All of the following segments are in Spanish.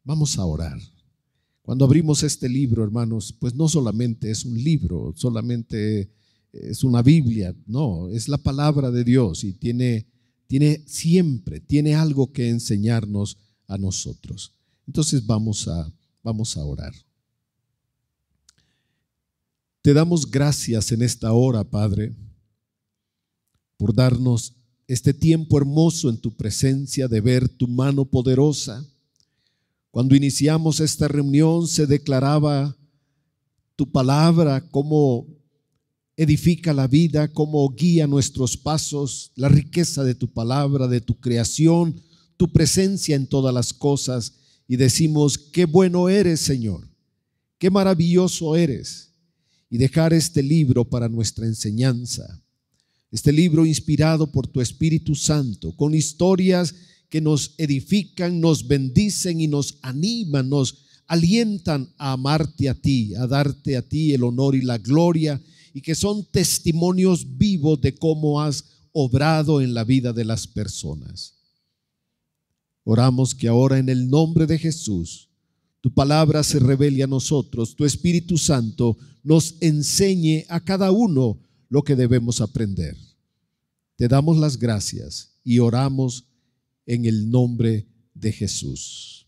Vamos a orar. Cuando abrimos este libro, hermanos, pues no solamente es un libro, solamente es una Biblia, no, es la palabra de Dios y tiene algo que enseñarnos a nosotros. Entonces vamos a orar. Te damos gracias en esta hora, Padre, por darnos este tiempo hermoso en tu presencia de ver tu mano poderosa. Cuando iniciamos esta reunión se declaraba tu palabra, cómo edifica la vida, cómo guía nuestros pasos, la riqueza de tu palabra, de tu creación, tu presencia en todas las cosas. Y decimos, qué bueno eres, Señor, qué maravilloso eres. Y dejar este libro para nuestra enseñanza. Este libro inspirado por tu Espíritu Santo, con historias que nos edifican, nos bendicen y nos animan, nos alientan a amarte a ti, a darte a ti el honor y la gloria, y que son testimonios vivos de cómo has obrado en la vida de las personas. Oramos que ahora en el nombre de Jesús, tu palabra se revele a nosotros, tu Espíritu Santo nos enseñe a cada uno lo que debemos aprender. Te damos las gracias y oramos en el nombre de Jesús.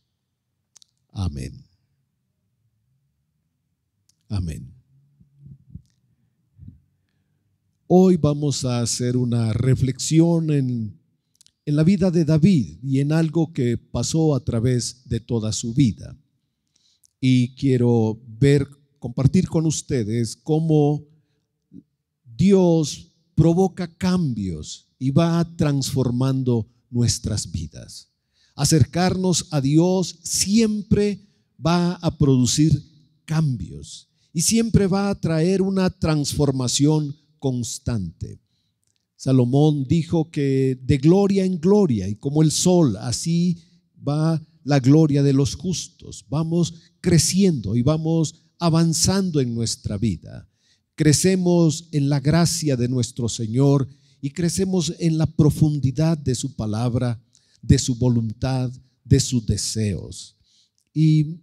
Amén. Amén. Hoy vamos a hacer una reflexión en la vida de David y en algo que pasó a través de toda su vida. Y quiero compartir con ustedes cómo Dios provoca cambios y va transformando nuestras vidas. Acercarnos a Dios siempre va a producir cambios y siempre va a traer una transformación constante. Salomón dijo que de gloria en gloria y como el sol, así va la gloria de los justos. Vamos creciendo y vamos avanzando en nuestra vida. Crecemos en la gracia de nuestro Señor y crecemos en la profundidad de su palabra, de su voluntad, de sus deseos. Y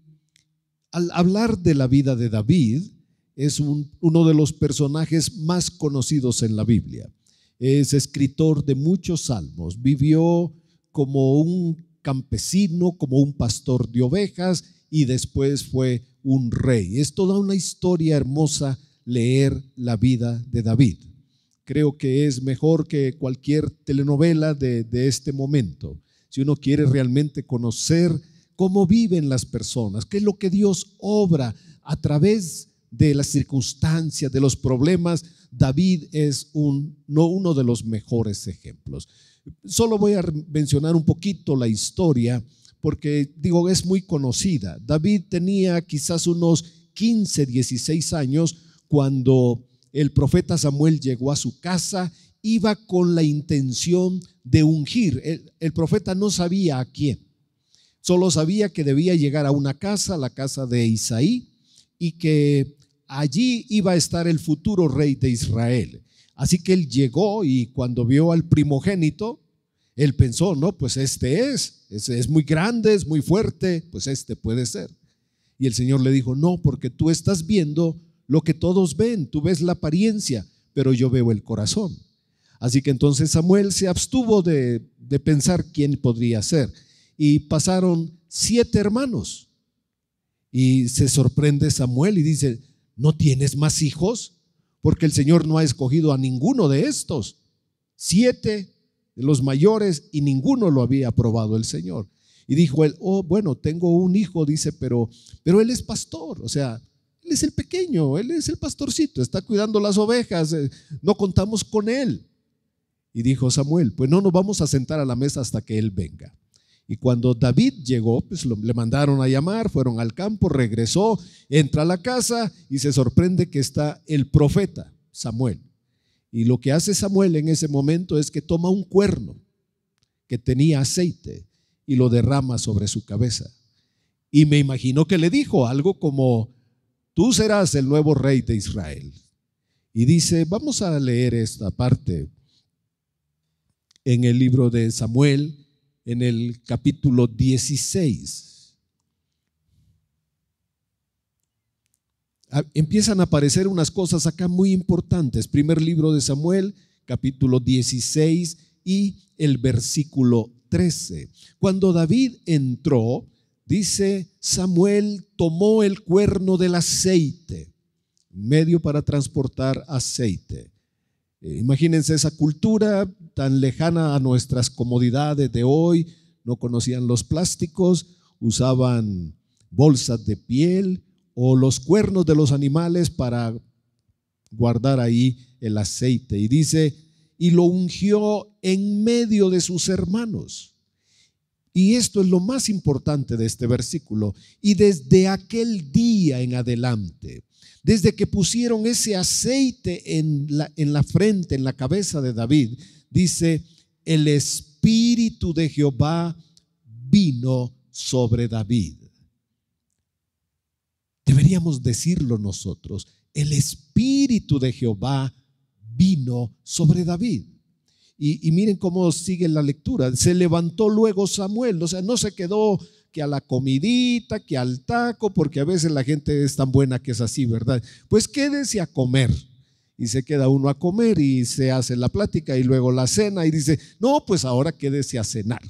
al hablar de la vida de David, es uno de los personajes más conocidos en la Biblia. Es escritor de muchos salmos. Vivió como un campesino, como un pastor de ovejas y después fue un rey. Es toda una historia hermosa leer la vida de David. Creo que es mejor que cualquier telenovela de este momento. Si uno quiere realmente conocer cómo viven las personas, qué es lo que Dios obra a través de las circunstancias, de los problemas, David es uno de los mejores ejemplos. Solo voy a mencionar un poquito la historia porque es muy conocida. David tenía quizás unos 15, 16 años cuando el profeta Samuel llegó a su casa. Iba con la intención de ungir. El profeta no sabía a quién, solo sabía que debía llegar a una casa, la casa de Isaí, y que allí iba a estar el futuro rey de Israel. Así que él llegó y cuando vio al primogénito, él pensó, no, pues este es muy grande, es muy fuerte, pues este puede ser. Y el Señor le dijo, no, porque tú estás viendo lo que todos ven, tú ves la apariencia, pero yo veo el corazón. Así que entonces Samuel se abstuvo de pensar quién podría ser. Y pasaron 7 hermanos. Y se sorprende Samuel y dice, ¿no tienes más hijos? Porque el Señor no ha escogido a ninguno de estos. 7 de los mayores y ninguno lo había aprobado el Señor. Y dijo él, bueno, tengo un hijo, dice, pero él es pastor, o sea, él es el pequeño, él es el pastorcito, está cuidando las ovejas, no contamos con él. Y dijo Samuel, pues no nos vamos a sentar a la mesa hasta que él venga. Y cuando David llegó, pues le mandaron a llamar, fueron al campo, regresó, entra a la casa y se sorprende que está el profeta Samuel. Y lo que hace Samuel en ese momento es que toma un cuerno que tenía aceite y lo derrama sobre su cabeza. Y me imagino que le dijo algo como, tú serás el nuevo rey de Israel. Y dice, vamos a leer esta parte en el libro de Samuel, en el capítulo 16. empiezan a aparecer unas cosas acá muy importantes. Primer libro de Samuel, capítulo 16 y el versículo 13. Cuando David entró, dice, Samuel tomó el cuerno del aceite, medio para transportar aceite. Imagínense esa cultura tan lejana a nuestras comodidades de hoy. No conocían los plásticos, usaban bolsas de piel o los cuernos de los animales para guardar ahí el aceite. Y dice, y lo ungió en medio de sus hermanos. Y esto es lo más importante de este versículo. Y desde aquel día en adelante, desde que pusieron ese aceite en la frente, en la cabeza de David, dice, el Espíritu de Jehová vino sobre David. Deberíamos decirlo nosotros, el Espíritu de Jehová vino sobre David. Y miren cómo sigue la lectura. Se levantó luego Samuel, o sea, no se quedó que a la comidita, que al taco, porque a veces la gente es tan buena que es así, ¿verdad? Pues quédese a comer. Y se queda uno a comer y se hace la plática y luego la cena y dice, no, pues ahora quédese a cenar.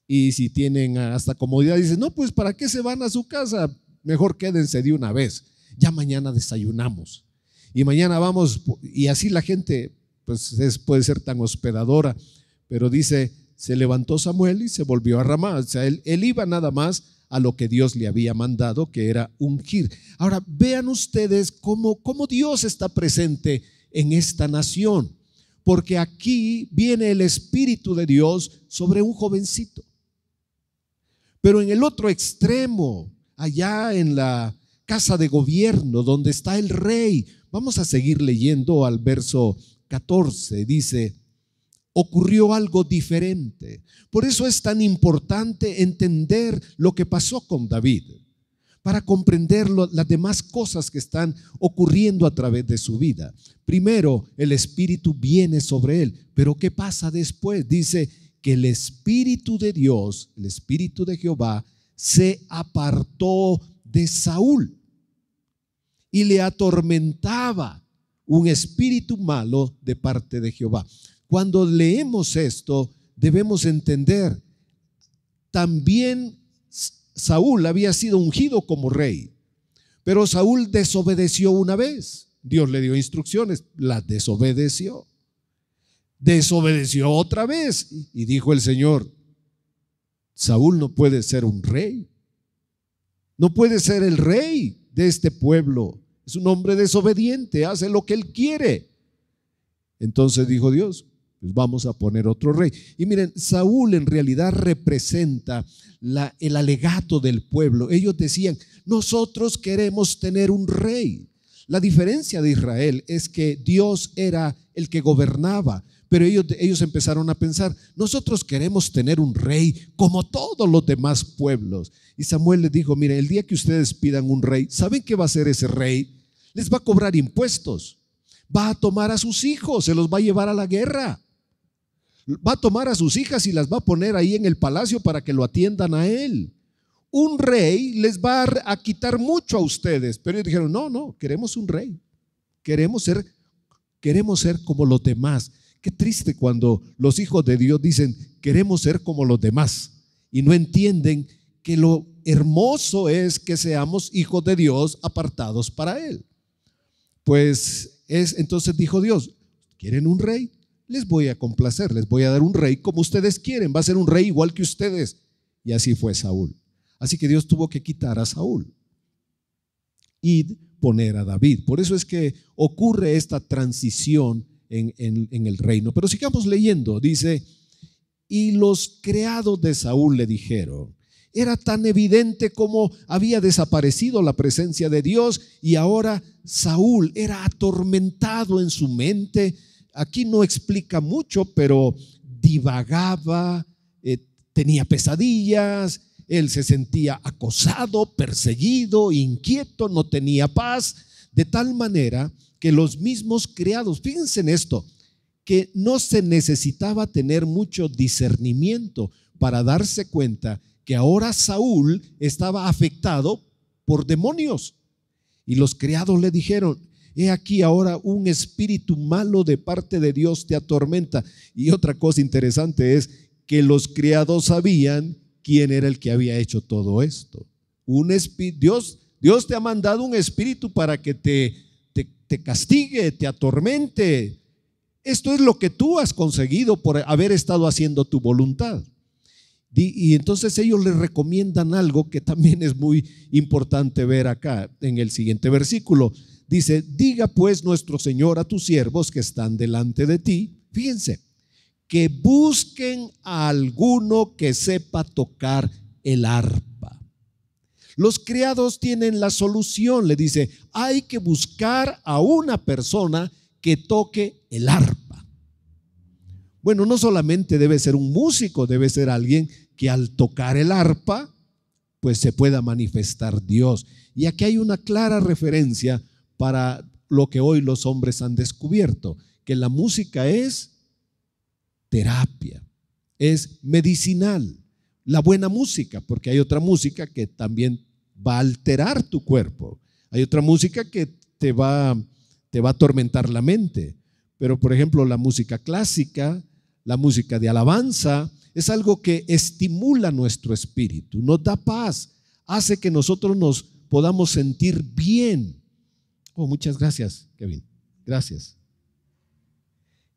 Y si tienen hasta comodidad, dicen, no, pues ¿para qué se van a su casa? Mejor quédense de una vez. Ya mañana desayunamos. Y mañana vamos, y así la gente pues puede ser tan hospedadora, pero dice, se levantó Samuel y se volvió a Ramá. O sea, él iba nada más a lo que Dios le había mandado, que era ungir. Ahora, vean ustedes cómo Dios está presente en esta nación, porque aquí viene el Espíritu de Dios sobre un jovencito. Pero en el otro extremo, allá en la casa de gobierno, donde está el rey, vamos a seguir leyendo al verso 14, dice, ocurrió algo diferente. Por eso es tan importante entender lo que pasó con David, para comprender las demás cosas que están ocurriendo a través de su vida. Primero, el Espíritu viene sobre él, pero ¿qué pasa después? Dice que el Espíritu de Dios, el Espíritu de Jehová, se apartó de Saúl y le atormentaba un espíritu malo de parte de Jehová. Cuando leemos esto, debemos entender, también Saúl había sido ungido como rey, pero Saúl desobedeció una vez. Dios le dio instrucciones, las desobedeció. Desobedeció otra vez y dijo el Señor, Saúl no puede ser un rey, no puede ser el rey de este pueblo. Es un hombre desobediente, hace lo que él quiere. Entonces dijo Dios, pues vamos a poner otro rey. Y miren, Saúl en realidad representa el alegato del pueblo. Ellos decían, nosotros queremos tener un rey. La diferencia de Israel es que Dios era el que gobernaba, pero ellos empezaron a pensar, nosotros queremos tener un rey como todos los demás pueblos. Y Samuel les dijo, mire, el día que ustedes pidan un rey, ¿saben qué va a hacer ese rey? Les va a cobrar impuestos, va a tomar a sus hijos, se los va a llevar a la guerra, va a tomar a sus hijas y las va a poner ahí en el palacio para que lo atiendan a él. Un rey les va a quitar mucho a ustedes. Pero ellos dijeron, no, queremos un rey, queremos ser como los demás. Qué triste cuando los hijos de Dios dicen, queremos ser como los demás, y no entienden que lo hermoso es que seamos hijos de Dios apartados para Él. Pues entonces dijo Dios, ¿quieren un rey? Les voy a complacer, les voy a dar un rey como ustedes quieren, va a ser un rey igual que ustedes. Y así fue Saúl. Así que Dios tuvo que quitar a Saúl y poner a David. Por eso es que ocurre esta transición en el reino. Pero sigamos leyendo, dice, y los criados de Saúl le dijeron, era tan evidente como había desaparecido la presencia de Dios y ahora Saúl era atormentado en su mente. Aquí no explica mucho, pero divagaba, tenía pesadillas, él se sentía acosado, perseguido, inquieto, no tenía paz, de tal manera que los mismos criados, fíjense en esto, que no se necesitaba tener mucho discernimiento para darse cuenta que ahora Saúl estaba afectado por demonios. Y los criados le dijeron: he aquí ahora un espíritu malo de parte de Dios te atormenta. Y otra cosa interesante es que los criados sabían quién era el que había hecho todo esto. Dios te ha mandado un espíritu para que te castigue, te atormente. Esto es lo que tú has conseguido por haber estado haciendo tu voluntad. Y entonces ellos le recomiendan algo que también es muy importante ver acá en el siguiente versículo. Dice: diga pues nuestro Señor a tus siervos que están delante de ti, fíjense, que busquen a alguno que sepa tocar el arpa. Los criados tienen la solución. Le dice: hay que buscar a una persona que toque el arpa. Bueno, no solamente debe ser un músico, debe ser alguien que al tocar el arpa pues se pueda manifestar Dios. Y aquí hay una clara referencia para lo que hoy los hombres han descubierto, que la música es terapia, es medicinal. La buena música, porque hay otra música que también va a alterar tu cuerpo. Hay otra música que te va a atormentar la mente. Pero por ejemplo, la música clásica, la música de alabanza, es algo que estimula nuestro espíritu, nos da paz, hace que nosotros nos podamos sentir bien. Oh, muchas gracias, Kevin. Gracias.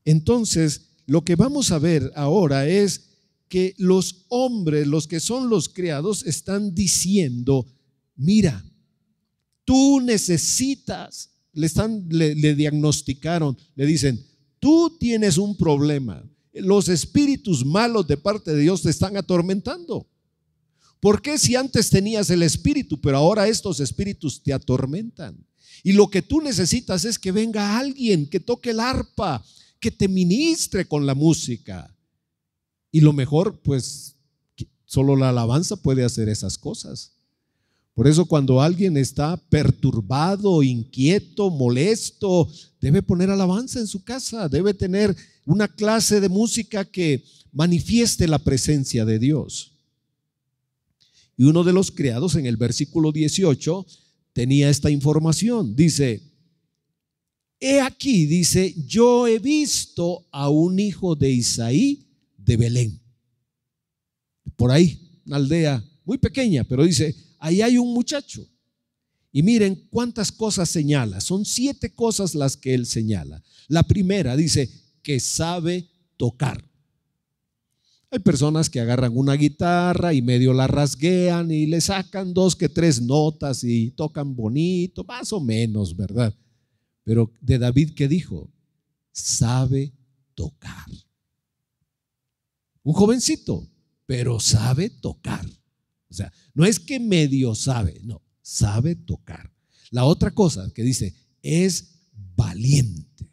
Entonces, lo que vamos a ver ahora es que los hombres, los que son los criados, están diciendo: mira, tú necesitas, le diagnosticaron, le dicen: tú tienes un problema. Los espíritus malos de parte de Dios te están atormentando. ¿Por qué si antes tenías el espíritu, pero ahora estos espíritus te atormentan? Y lo que tú necesitas es que venga alguien que toque el arpa, que te ministre con la música. Y lo mejor, pues, solo la alabanza puede hacer esas cosas. Por eso cuando alguien está perturbado, inquieto, molesto, debe poner alabanza en su casa, debe tener una clase de música que manifieste la presencia de Dios. Y uno de los criados en el versículo 18 tenía esta información. Dice: he aquí, dice, yo he visto a un hijo de Isaí de Belén. Por ahí, una aldea muy pequeña, pero dice: ahí hay un muchacho. Y miren cuántas cosas señala. Son 7 cosas las que él señala. La primera dice que sabe tocar. Hay personas que agarran una guitarra y medio la rasguean y le sacan 2 que 3 notas y tocan bonito, más o menos, ¿verdad? Pero de David, ¿qué dijo? Sabe tocar. Un jovencito, pero sabe tocar. O sea, no es que medio sabe, no, sabe tocar. La otra cosa que dice: es valiente.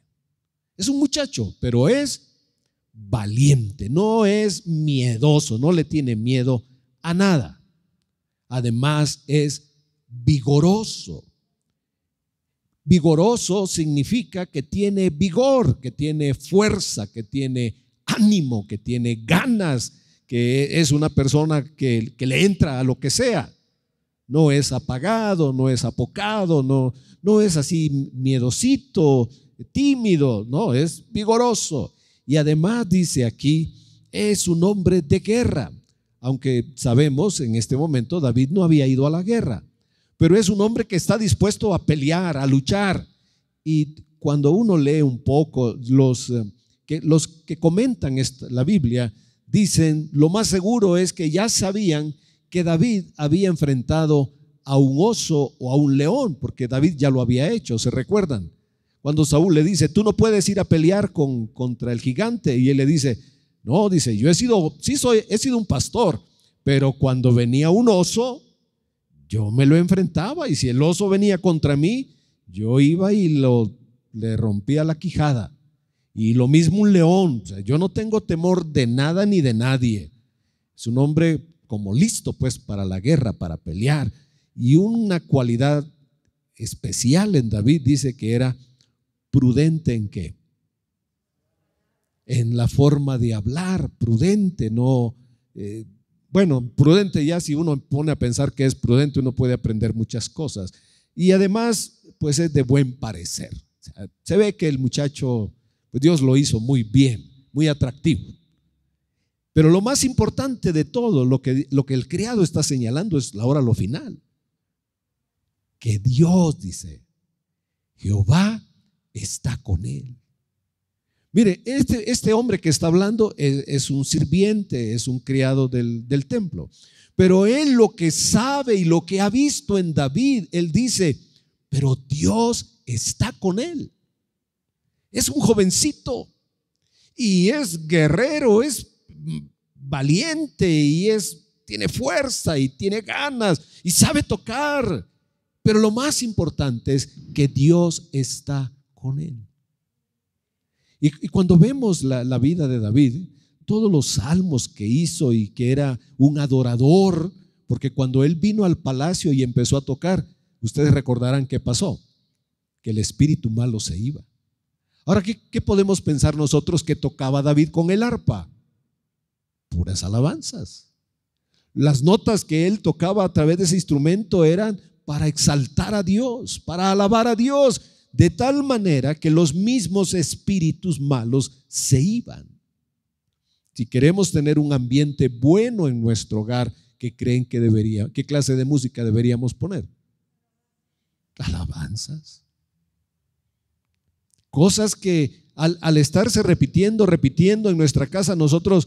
Es un muchacho, pero es valiente, no es miedoso, no le tiene miedo a nada. Además es vigoroso. Vigoroso significa que tiene vigor, que tiene fuerza, que tiene ánimo, que tiene ganas, que es una persona que le entra a lo que sea. No es apagado, no es apocado, no es así miedosito, tímido, no, es vigoroso. Y además dice aquí, es un hombre de guerra, aunque sabemos en este momento David no había ido a la guerra, pero es un hombre que está dispuesto a pelear, a luchar. Y cuando uno lee un poco, los que comentan la Biblia dicen: lo más seguro es que ya sabían que David había enfrentado a un oso o a un león, porque David ya lo había hecho, ¿se recuerdan? Cuando Saúl le dice: tú no puedes ir a pelear contra el gigante, y él le dice: no, dice, yo he sido un pastor, pero cuando venía un oso, yo me lo enfrentaba, y si el oso venía contra mí, yo iba y le rompía la quijada. Y lo mismo un león. O sea, yo no tengo temor de nada ni de nadie. Es un hombre como listo pues para la guerra, para pelear. Y una cualidad especial en David dice que era prudente. ¿En qué? En la forma de hablar, prudente, no, bueno, prudente, ya si uno pone a pensar que es prudente, uno puede aprender muchas cosas. y además pues es de buen parecer. O sea, se ve que el muchacho, pues Dios lo hizo muy bien, muy atractivo. Pero lo más importante de todo, lo que el criado está señalando es ahora lo final. Que Dios, dice, Jehová está con él. Mire, este hombre que está hablando es un sirviente, es un criado del templo. Pero él lo que sabe y lo que ha visto en David, él dice, pero Dios está con él. Es un jovencito y es guerrero, es valiente y tiene fuerza y tiene ganas y sabe tocar. Pero lo más importante es que Dios está con él. Y cuando vemos la vida de David, todos los salmos que hizo y que era un adorador, porque cuando él vino al palacio y empezó a tocar, ustedes recordarán qué pasó, que el espíritu malo se iba. Ahora, ¿qué podemos pensar nosotros que tocaba David con el arpa? Puras alabanzas. Las notas que él tocaba a través de ese instrumento eran para exaltar a Dios, para alabar a Dios, de tal manera que los mismos espíritus malos se iban. Si queremos tener un ambiente bueno en nuestro hogar, ¿qué creen que qué clase de música deberíamos poner? Alabanzas. Cosas que al estarse repitiendo en nuestra casa, nosotros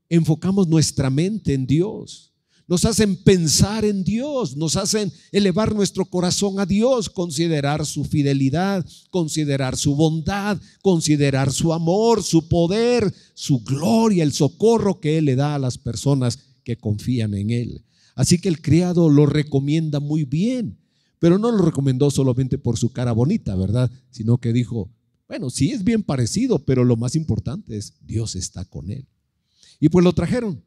enfocamos nuestra mente en Dios. Nos hacen pensar en Dios, nos hacen elevar nuestro corazón a Dios, considerar su fidelidad, considerar su bondad, considerar su amor, su poder, su gloria, el socorro que Él le da a las personas que confían en Él. Así que el criado lo recomienda muy bien, pero no lo recomendó solamente por su cara bonita, ¿verdad? Sino que dijo, bueno, sí es bien parecido, pero lo más importante es Dios está con él. Y pues lo trajeron.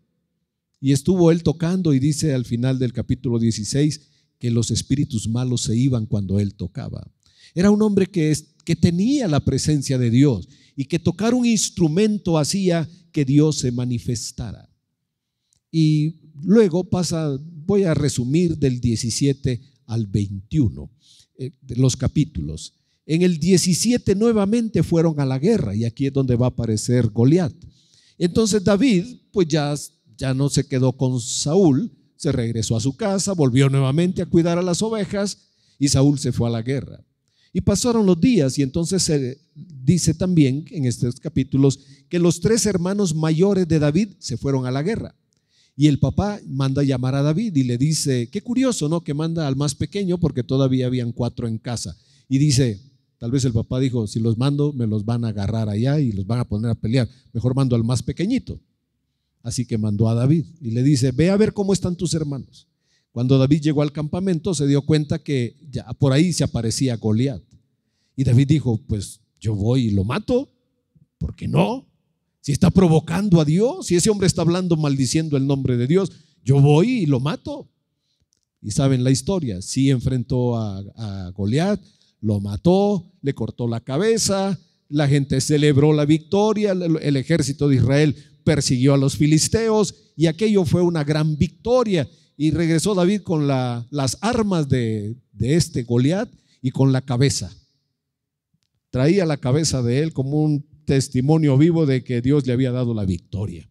Y estuvo él tocando y dice al final del capítulo 16 que los espíritus malos se iban cuando él tocaba. Era un hombre que tenía la presencia de Dios y que tocar un instrumento hacía que Dios se manifestara. Y luego voy a resumir del 17 al 21 los capítulos. En el 17 nuevamente fueron a la guerra y aquí es donde va a aparecer Goliat. Entonces David pues ya no se quedó con Saúl, se regresó a su casa, volvió nuevamente a cuidar a las ovejas y Saúl se fue a la guerra. Y pasaron los días y entonces se dice también en estos capítulos que los 3 hermanos mayores de David se fueron a la guerra. Y el papá manda a llamar a David y le dice, qué curioso, ¿no? Que manda al más pequeño porque todavía habían 4 en casa. Y dice, tal vez el papá dijo, si los mando me los van a agarrar allá y los van a poner a pelear. Mejor mando al más pequeñito. Así que mandó a David y le dice, ve a ver cómo están tus hermanos. Cuando David llegó al campamento se dio cuenta que ya por ahí se aparecía Goliat. Y David dijo, pues yo voy y lo mato, ¿por qué no? Si está provocando a Dios, si ese hombre está hablando maldiciendo el nombre de Dios, yo voy y lo mato. Y saben la historia, sí enfrentó a Goliat, lo mató, le cortó la cabeza, la gente celebró la victoria, el ejército de Israel persiguió a los filisteos y aquello fue una gran victoria. Y regresó David con las armas de este Goliat y con la cabeza. Traía la cabeza de él como un testimonio vivo de que Dios le había dado la victoria.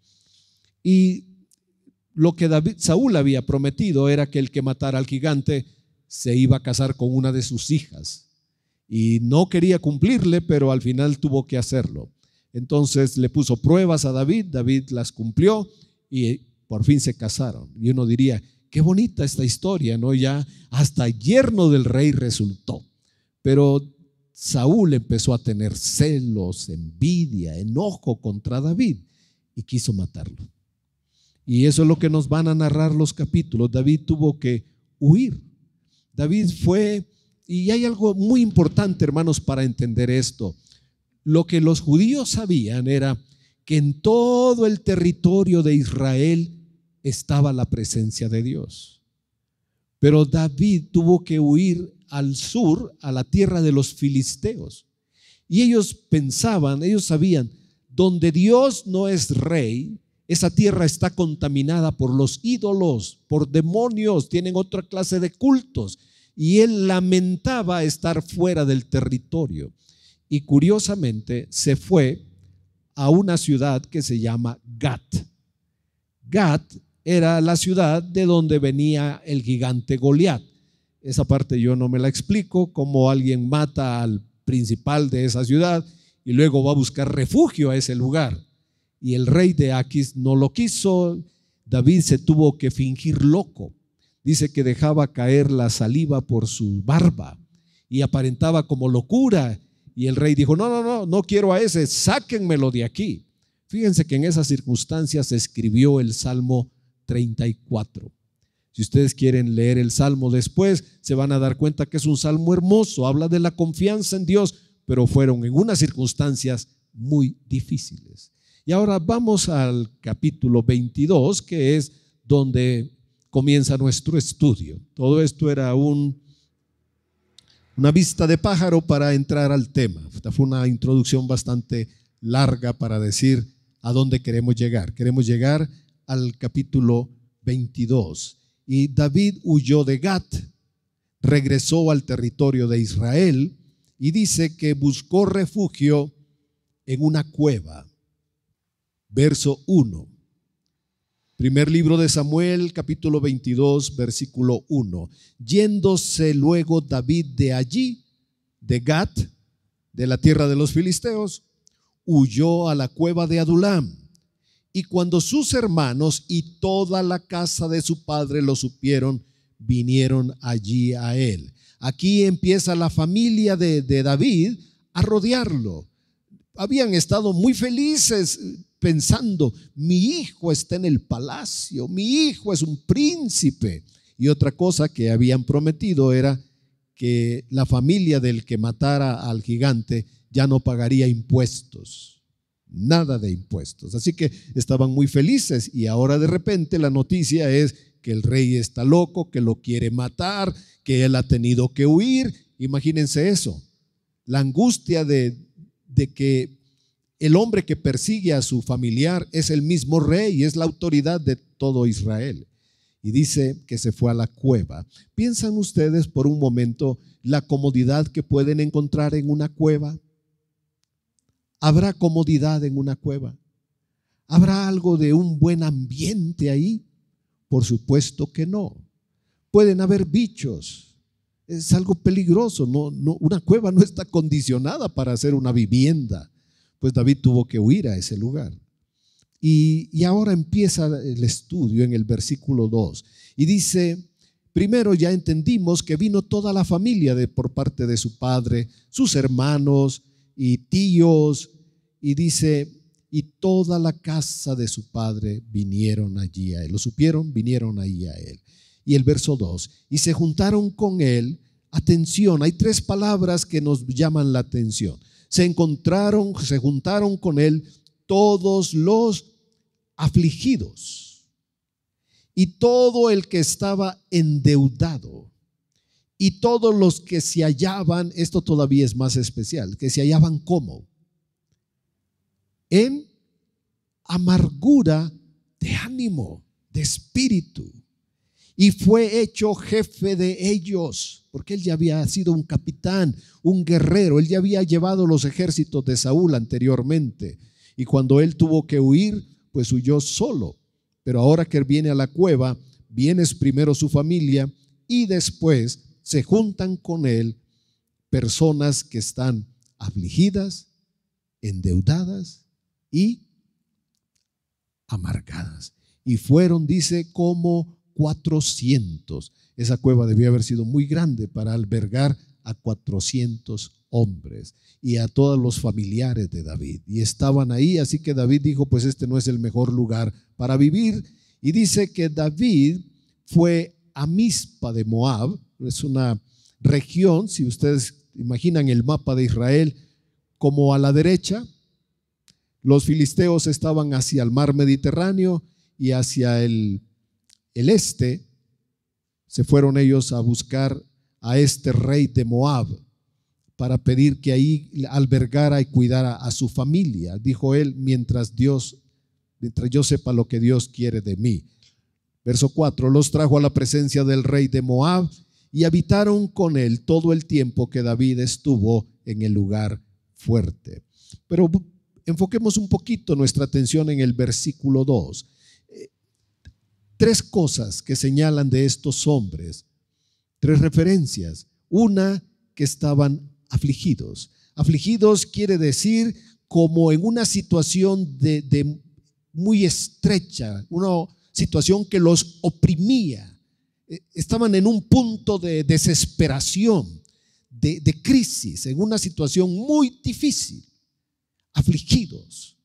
Y lo que Saúl había prometido era que el que matara al gigante se iba a casar con una de sus hijas. Y no quería cumplirle, pero al final tuvo que hacerlo. Entonces le puso pruebas a David, David las cumplió y por fin se casaron. Y uno diría, qué bonita esta historia, ¿no? Ya hasta yerno del rey resultó. Pero Saúl empezó a tener celos, envidia, enojo contra David y quiso matarlo. Y eso es lo que nos van a narrar los capítulos. David tuvo que huir. David fue, y hay algo muy importante, hermanos, para entender esto. Lo que los judíos sabían era que en todo el territorio de Israel estaba la presencia de Dios. Pero David tuvo que huir al sur, a la tierra de los filisteos. Y ellos pensaban, ellos sabían, donde Dios no es rey, esa tierra está contaminada por los ídolos, por demonios, tienen otra clase de cultos. y él lamentaba estar fuera del territorio. Y curiosamente se fue a una ciudad que se llama Gat. Gat era la ciudad de donde venía el gigante Goliat. Esa parte yo no me la explico, cómo alguien mata al principal de esa ciudad y luego va a buscar refugio a ese lugar. Y el rey de Aquis no lo quiso. David se tuvo que fingir loco. Dice que dejaba caer la saliva por su barba y aparentaba como locura. Y el rey dijo: no quiero a ese, sáquenmelo de aquí. Fíjense que en esas circunstancias se escribió el Salmo 34. Si ustedes quieren leer el Salmo después, se van a dar cuenta que es un salmo hermoso, habla de la confianza en Dios, pero fueron en unas circunstancias muy difíciles. Y ahora vamos al capítulo 22, que es donde comienza nuestro estudio. Todo esto era una vista de pájaro para entrar al tema. Esta fue una introducción bastante larga para decir a dónde queremos llegar. Queremos llegar al capítulo 22. Y David huyó de Gat, regresó al territorio de Israel y dice que buscó refugio en una cueva. Verso 1. Primer libro de Samuel, capítulo 22, versículo 1. Yéndose luego David de allí, de Gat, de la tierra de los filisteos, huyó a la cueva de Adulam. Y cuando sus hermanos y toda la casa de su padre lo supieron, vinieron allí a él. Aquí empieza la familia de David a rodearlo. Habían estado muy felices pensando: mi hijo está en el palacio, mi hijo es un príncipe. Y otra cosa que habían prometido era que la familia del que matara al gigante ya no pagaría impuestos, nada de impuestos. Así que estaban muy felices, y ahora de repente la noticia es que el rey está loco, que lo quiere matar, que él ha tenido que huir. Imagínense eso, la angustia de que el hombre que persigue a su familiar es el mismo rey y es la autoridad de todo Israel. Y dice que se fue a la cueva. ¿Piensan ustedes por un momento la comodidad que pueden encontrar en una cueva? ¿Habrá comodidad en una cueva? ¿Habrá algo de un buen ambiente ahí? Por supuesto que no. Pueden haber bichos. Es algo peligroso. Una cueva no está condicionada para hacer una vivienda. Pues David tuvo que huir a ese lugar. Y ahora empieza el estudio en el versículo 2. Y dice: primero ya entendimos que vino toda la familia por parte de su padre, sus hermanos y tíos, y dice: y toda la casa de su padre vinieron allí a él. ¿Lo supieron? Vinieron allí a él. Y el verso 2: y se juntaron con él. Atención, hay tres palabras que nos llaman la atención. Se juntaron con él todos los afligidos y todo el que estaba endeudado y todos los que se hallaban, esto todavía es más especial, que se hallaban ¿cómo? En amargura de ánimo, de espíritu. Y fue hecho jefe de ellos, porque él ya había sido un capitán, un guerrero. Él ya había llevado los ejércitos de Saúl anteriormente. Y cuando él tuvo que huir, pues huyó solo. Pero ahora que viene a la cueva, viene primero su familia y después se juntan con él personas que están afligidas, endeudadas y amargadas. Y fueron, dice, como 400. Esa cueva debía haber sido muy grande para albergar a 400 hombres y a todos los familiares de David. Y estaban ahí, así que David dijo: pues este no es el mejor lugar para vivir. Y dice que David fue a Mizpa de Moab. Es una región, si ustedes imaginan el mapa de Israel, como a la derecha, los filisteos estaban hacia el mar Mediterráneo y hacia el este se fueron ellos a buscar a este rey de Moab para pedir que ahí albergara y cuidara a su familia. Dijo él: mientras yo sepa lo que Dios quiere de mí. Verso 4: los trajo a la presencia del rey de Moab y habitaron con él todo el tiempo que David estuvo en el lugar fuerte. Pero enfoquemos un poquito nuestra atención en el versículo 2. Tres cosas que señalan de estos hombres, tres referencias. Una, que estaban afligidos. Afligidos quiere decir como en una situación de muy estrecha, una situación que los oprimía. Estaban en un punto de desesperación, de crisis, en una situación muy difícil. Afligidos.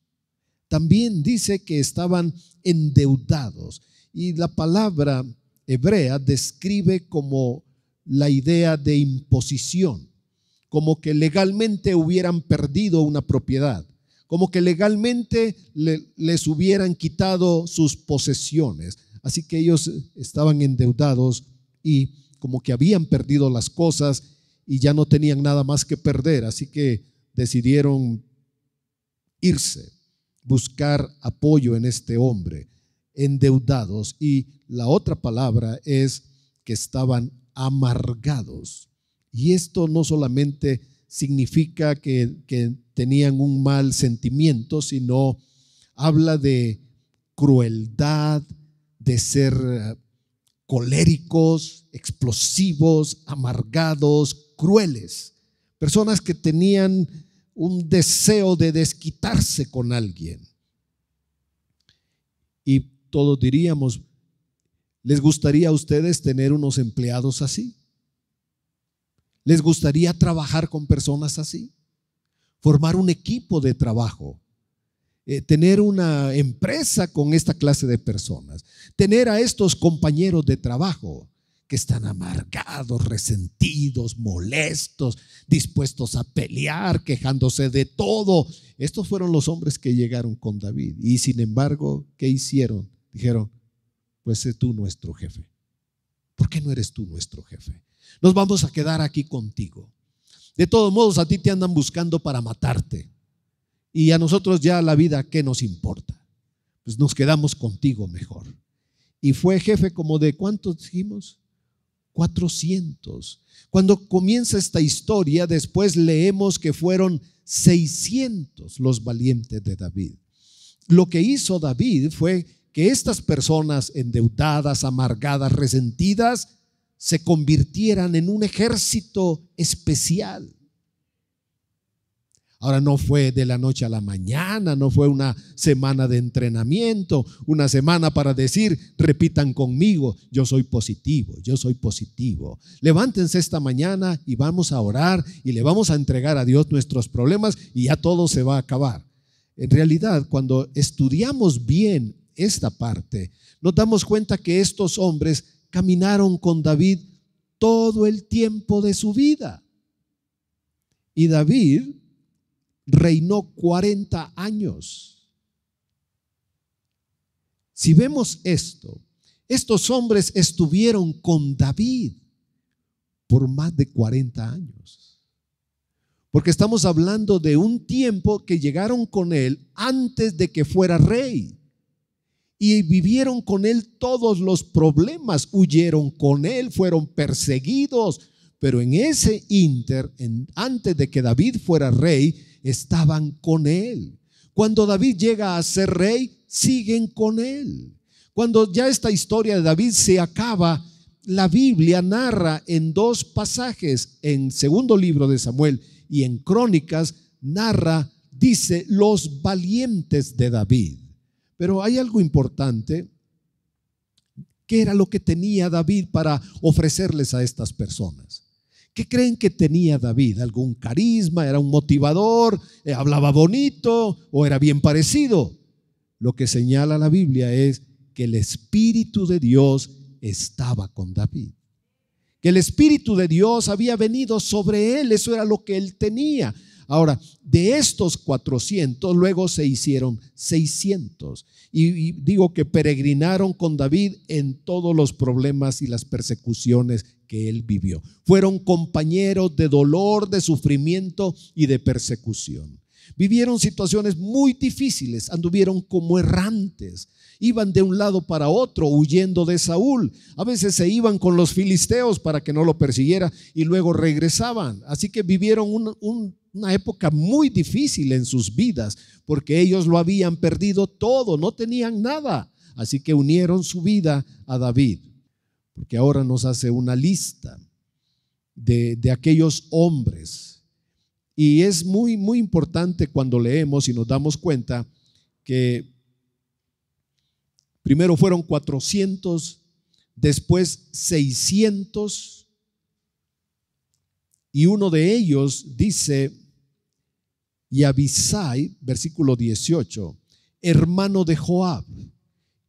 También dice que estaban endeudados. Y la palabra hebrea describe como la idea de imposición, como que legalmente hubieran perdido una propiedad, como que legalmente les hubieran quitado sus posesiones. Así que ellos estaban endeudados y como que habían perdido las cosas y ya no tenían nada más que perder. Así que decidieron irse, buscar apoyo en este hombre, endeudados. Y la otra palabra es que estaban amargados. Y esto no solamente significa que tenían un mal sentimiento, sino habla de crueldad, de ser coléricos, explosivos, amargados, crueles. Personas que tenían un deseo de desquitarse con alguien. Y todos diríamos, ¿les gustaría a ustedes tener unos empleados así? ¿Les gustaría trabajar con personas así? Formar un equipo de trabajo, tener una empresa con esta clase de personas, tener a estos compañeros de trabajo que están amargados, resentidos, molestos, dispuestos a pelear, quejándose de todo. Estos fueron los hombres que llegaron con David y sin embargo, ¿qué hicieron? Dijeron, pues sé tú nuestro jefe. ¿Por qué no eres tú nuestro jefe? Nos vamos a quedar aquí contigo. De todos modos, a ti te andan buscando para matarte. Y a nosotros ya la vida, ¿qué nos importa? Pues nos quedamos contigo mejor. Y fue jefe como de, ¿cuántos dijimos? 400. Cuando comienza esta historia, después leemos que fueron 600 los valientes de David. Lo que hizo David fue que estas personas endeudadas, amargadas, resentidas, se convirtieran en un ejército especial. Ahora no fue de la noche a la mañana, no fue una semana de entrenamiento, una semana para decir, repitan conmigo, yo soy positivo, yo soy positivo. Levántense esta mañana y vamos a orar y le vamos a entregar a Dios nuestros problemas y ya todo se va a acabar. En realidad, cuando estudiamos bien esta parte, nos damos cuenta que estos hombres caminaron con David todo el tiempo de su vida. Y David reinó 40 años. Si vemos esto, estos hombres estuvieron con David por más de 40 años. Porque estamos hablando de un tiempo que llegaron con él antes de que fuera rey. Y vivieron con él todos los problemas, huyeron con él, fueron perseguidos, pero en ese antes de que David fuera rey, estaban con él. Cuando David llega a ser rey, siguen con él. Cuando ya esta historia de David se acaba, la Biblia narra en dos pasajes, en segundo libro de Samuel y en Crónicas, dice los valientes de David. Pero hay algo importante. ¿Qué era lo que tenía David para ofrecerles a estas personas? ¿Qué creen que tenía David? ¿Algún carisma? ¿Era un motivador? ¿Hablaba bonito? ¿O era bien parecido? Lo que señala la Biblia es que el Espíritu de Dios estaba con David. Que el Espíritu de Dios había venido sobre él. Eso era lo que él tenía. Ahora, de estos 400, luego se hicieron 600. Y digo que peregrinaron con David en todos los problemas y las persecuciones que él vivió. Fueron compañeros de dolor, de sufrimiento y de persecución. Vivieron situaciones muy difíciles, anduvieron como errantes, iban de un lado para otro huyendo de Saúl. A veces se iban con los filisteos para que no lo persiguiera y luego regresaban. Así que vivieron una época muy difícil en sus vidas porque ellos lo habían perdido todo, no tenían nada. Así que unieron su vida a David, porque ahora nos hace una lista de aquellos hombres. Y es muy, muy importante cuando leemos y nos damos cuenta que primero fueron 400, después 600, y uno de ellos dice, y Abisai, versículo 18, hermano de Joab,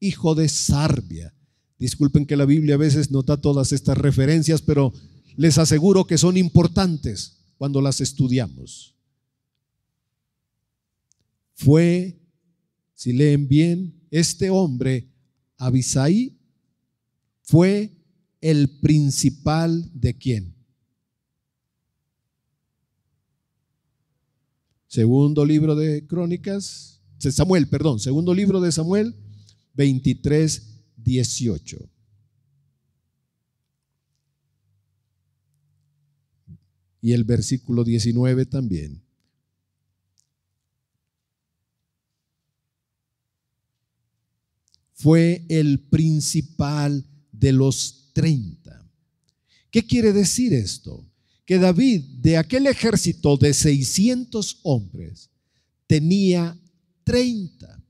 hijo de Sarbia. Disculpen que la Biblia a veces no da todas estas referencias, pero les aseguro que son importantes cuando las estudiamos. Fue, si leen bien, este hombre, Abisai, fue el principal de ¿quién? Segundo libro de Crónicas, segundo libro de Samuel 23:18. Y el versículo 19 también. Fue el principal de los 30. ¿Qué quiere decir esto? Que David, de aquel ejército de 600 hombres, tenía 30.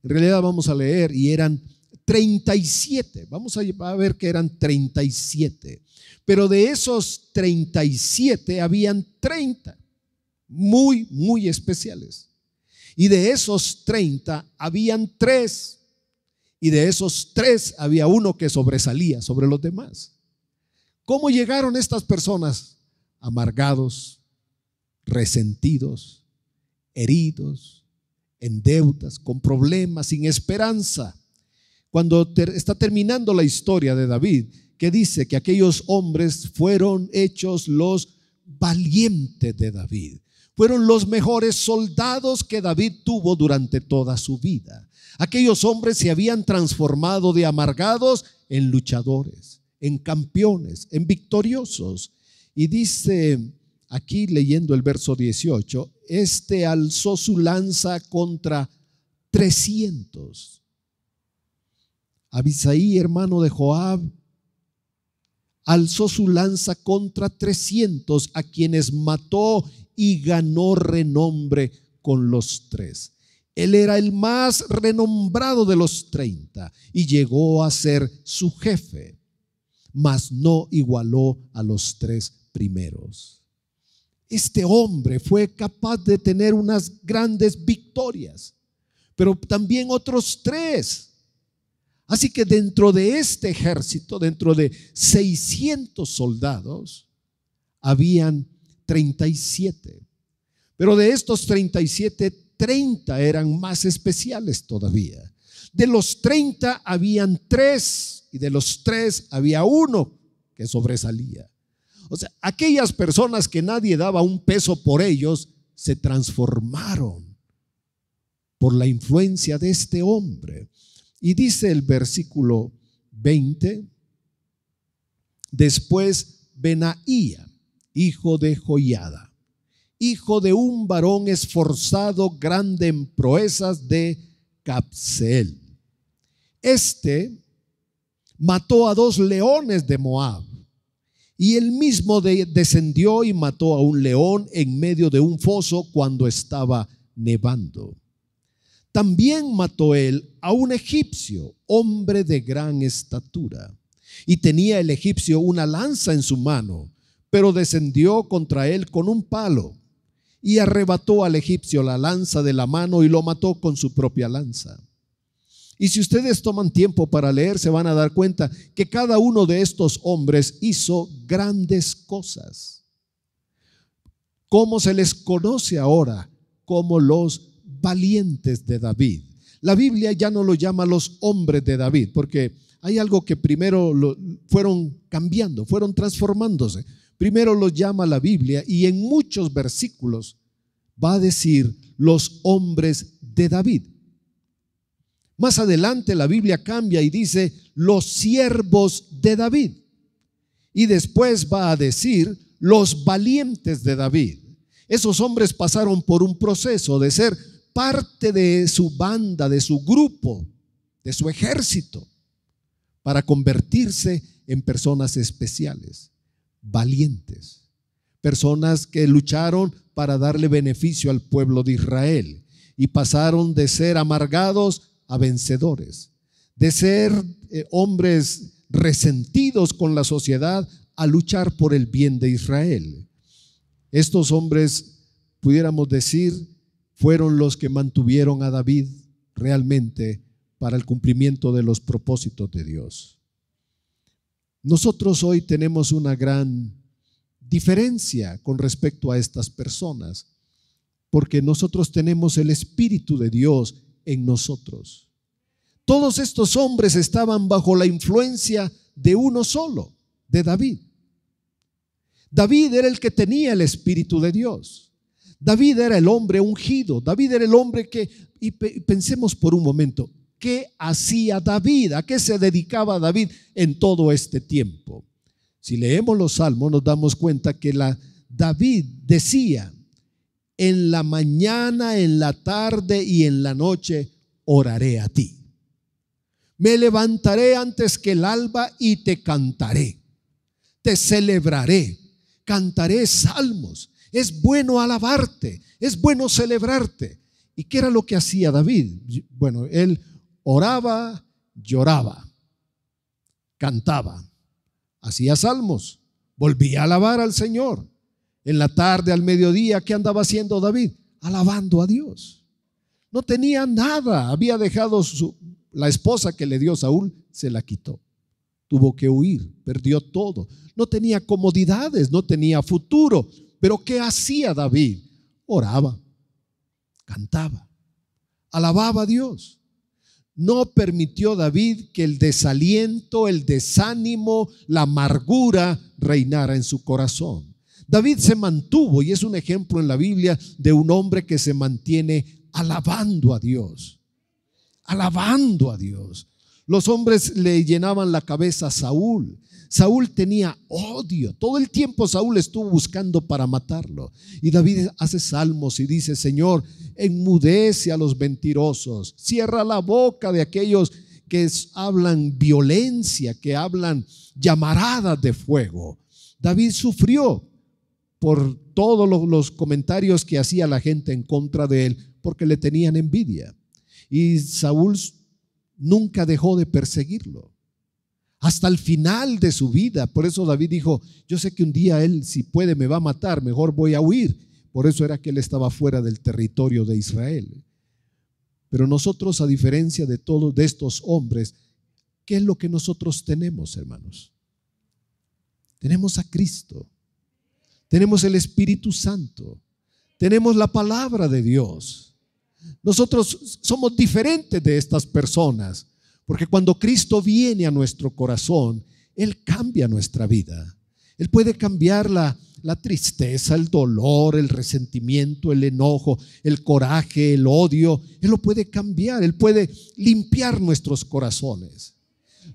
En realidad vamos a leer y eran 37. Vamos a ver que eran 37. Pero de esos 37 habían 30 muy, muy especiales. Y de esos 30 habían 3. Y de esos 3 había uno que sobresalía sobre los demás. ¿Cómo llegaron estas personas? Amargados, resentidos, heridos, en deudas, con problemas, sin esperanza. Cuando está terminando la historia de David, que dice que aquellos hombres fueron hechos los valientes de David. Fueron los mejores soldados que David tuvo durante toda su vida. Aquellos hombres se habían transformado de amargados en luchadores, en campeones, en victoriosos. Y dice aquí, leyendo el verso 18, este alzó su lanza contra 300. Abisai, hermano de Joab, alzó su lanza contra 300, a quienes mató y ganó renombre con los 3. Él era el más renombrado de los 30 y llegó a ser su jefe, mas no igualó a los 3 primeros. Este hombre fue capaz de tener unas grandes victorias, pero también otros 3. Así que dentro de este ejército, dentro de 600 soldados, habían 37. Pero de estos 37, 30 eran más especiales todavía. De los 30 habían 3 y de los 3 había uno que sobresalía. O sea, aquellas personas que nadie daba un peso por ellos se transformaron por la influencia de este hombre. Y dice el versículo 20, después Benaía, hijo de Joiada, hijo de un varón esforzado, grande en proezas, de Cabseel. Este mató a 2 leones de Moab, y él mismo descendió y mató a un león en medio de un foso cuando estaba nevando. También mató él a un egipcio, hombre de gran estatura, y tenía el egipcio una lanza en su mano, pero descendió contra él con un palo y arrebató al egipcio la lanza de la mano y lo mató con su propia lanza. Y si ustedes toman tiempo para leer, se van a dar cuenta que cada uno de estos hombres hizo grandes cosas. ¿Cómo se les conoce ahora? Como los valientes de David. La Biblia ya no lo llama los hombres de David, porque hay algo que primero fueron cambiando, fueron transformándose. Primero los llama la Biblia y en muchos versículos va a decir los hombres de David. Más adelante la Biblia cambia y dice los siervos de David. Y después va a decir los valientes de David. Esos hombres pasaron por un proceso de ser parte de su banda, de su grupo, de su ejército, para convertirse en personas especiales, valientes, personas que lucharon para darle beneficio al pueblo de Israel y pasaron de ser amargados a vencedores, de ser hombres resentidos con la sociedad a luchar por el bien de Israel. Estos hombres, pudiéramos decir, fueron los que mantuvieron a David realmente para el cumplimiento de los propósitos de Dios. Nosotros hoy tenemos una gran diferencia con respecto a estas personas, porque nosotros tenemos el Espíritu de Dios en nosotros. Todos estos hombres estaban bajo la influencia de uno solo, de David. David era el que tenía el Espíritu de Dios. David era el hombre ungido. David era el hombre que, y pensemos por un momento, ¿qué hacía David? ¿A qué se dedicaba David en todo este tiempo? Si leemos los salmos nos damos cuenta que David decía: en la mañana, en la tarde y en la noche oraré a ti. Me levantaré antes que el alba y te cantaré, te celebraré, cantaré salmos. Es bueno alabarte, es bueno celebrarte. ¿Y qué era lo que hacía David? Bueno, él oraba, lloraba, cantaba, hacía salmos, volvía a alabar al Señor. En la tarde, al mediodía, ¿qué andaba haciendo David? Alabando a Dios. No tenía nada, había dejado la esposa que le dio Saúl, se la quitó. Tuvo que huir, perdió todo. No tenía comodidades, no tenía futuro. Pero ¿qué hacía David? Oraba, cantaba, alababa a Dios. No permitió David que el desaliento, el desánimo, la amargura reinara en su corazón. David se mantuvo, y es un ejemplo en la Biblia de un hombre que se mantiene alabando a Dios. Alabando a Dios. Los hombres le llenaban la cabeza a Saúl. Saúl tenía odio. Todo el tiempo Saúl estuvo buscando para matarlo. Y David hace salmos y dice: Señor, enmudece a los mentirosos, cierra la boca de aquellos que hablan violencia, que hablan llamaradas de fuego. David sufrió por todos los comentarios que hacía la gente en contra de él, porque le tenían envidia. Y Saúl nunca dejó de perseguirlo hasta el final de su vida. Por eso David dijo: yo sé que un día él, si puede, me va a matar, mejor voy a huir. Por eso era que él estaba fuera del territorio de Israel. Pero nosotros, a diferencia de todos de estos hombres, ¿qué es lo que nosotros tenemos, hermanos? Tenemos a Cristo, tenemos el Espíritu Santo, tenemos la palabra de Dios. Nosotros somos diferentes de estas personas, porque cuando Cristo viene a nuestro corazón, Él cambia nuestra vida. Él puede cambiar la tristeza, el dolor, el resentimiento, el enojo, el coraje, el odio. Él lo puede cambiar, Él puede limpiar nuestros corazones.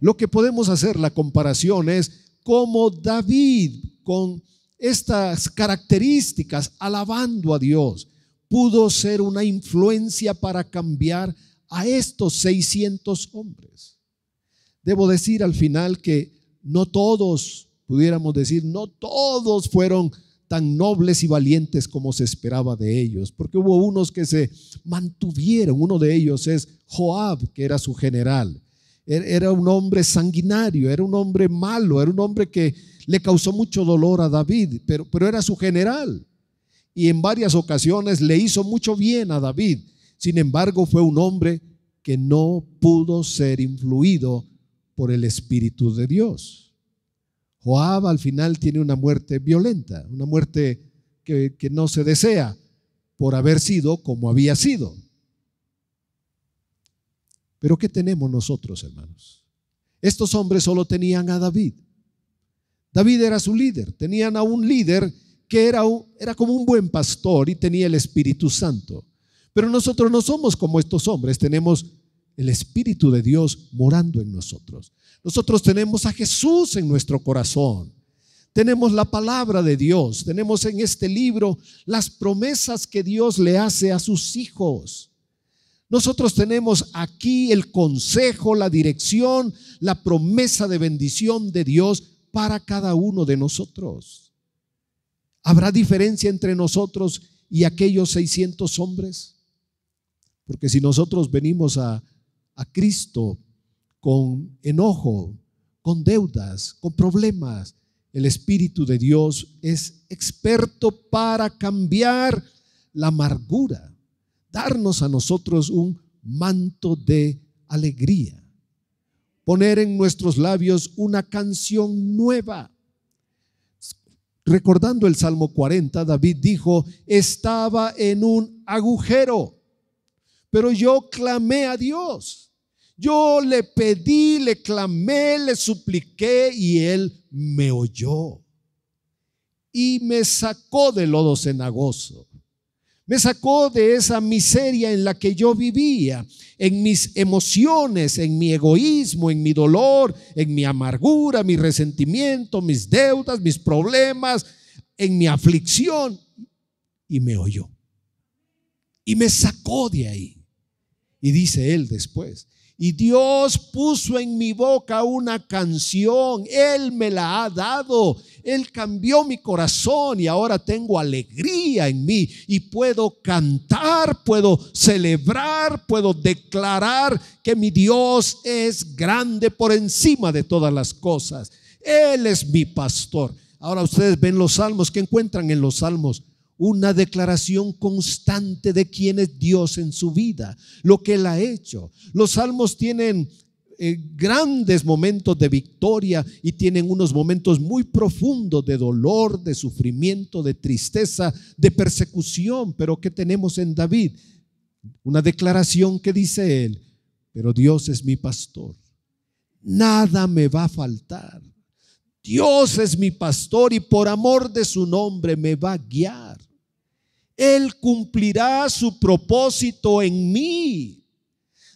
Lo que podemos hacer, la comparación, es como David, con estas características, alabando a Dios, pudo ser una influencia para cambiar a estos 600 hombres. Debo decir al final que no todos, pudiéramos decir, no todos fueron tan nobles y valientes como se esperaba de ellos, porque hubo unos que se mantuvieron. Uno de ellos es Joab, que era su general. Era un hombre sanguinario, era un hombre malo, era un hombre que le causó mucho dolor a David, pero era su general. Y en varias ocasiones le hizo mucho bien a David. Sin embargo, fue un hombre que no pudo ser influido por el Espíritu de Dios. Joab al final tiene una muerte violenta, una muerte que no se desea, por haber sido como había sido. Pero ¿qué tenemos nosotros, hermanos? Estos hombres solo tenían a David. David era su líder. Tenían a un líder que era como un buen pastor y tenía el Espíritu Santo. Pero nosotros no somos como estos hombres, tenemos el Espíritu de Dios morando en nosotros. Nosotros tenemos a Jesús en nuestro corazón. Tenemos la palabra de Dios, tenemos en este libro las promesas que Dios le hace a sus hijos. Nosotros tenemos aquí el consejo, la dirección, la promesa de bendición de Dios para cada uno de nosotros. ¿Habrá diferencia entre nosotros y aquellos 600 hombres? Porque si nosotros venimos a Cristo con enojo, con deudas, con problemas, el Espíritu de Dios es experto para cambiar la amargura, darnos a nosotros un manto de alegría, poner en nuestros labios una canción nueva. Recordando el Salmo 40, David dijo: estaba en un agujero, pero yo clamé a Dios. Yo le pedí, le clamé, le supliqué y Él me oyó y me sacó del lodo cenagoso. Me sacó de esa miseria en la que yo vivía, en mis emociones, en mi egoísmo, en mi dolor, en mi amargura, mi resentimiento, mis deudas, mis problemas, en mi aflicción, y me oyó y me sacó de ahí. Y dice él después: y Dios puso en mi boca una canción, Él me la ha dado, Él cambió mi corazón y ahora tengo alegría en mí y puedo cantar, puedo celebrar, puedo declarar que mi Dios es grande por encima de todas las cosas. Él es mi pastor. Ahora ustedes ven los salmos, ¿qué encuentran en los salmos? Una declaración constante de quién es Dios en su vida, lo que Él ha hecho. Los salmos tienen grandes momentos de victoria y tienen unos momentos muy profundos de dolor, de sufrimiento, de tristeza, de persecución. Pero ¿qué tenemos en David? Una declaración que dice él: pero Dios es mi pastor, nada me va a faltar. Dios es mi pastor y por amor de su nombre me va a guiar. Él cumplirá su propósito en mí.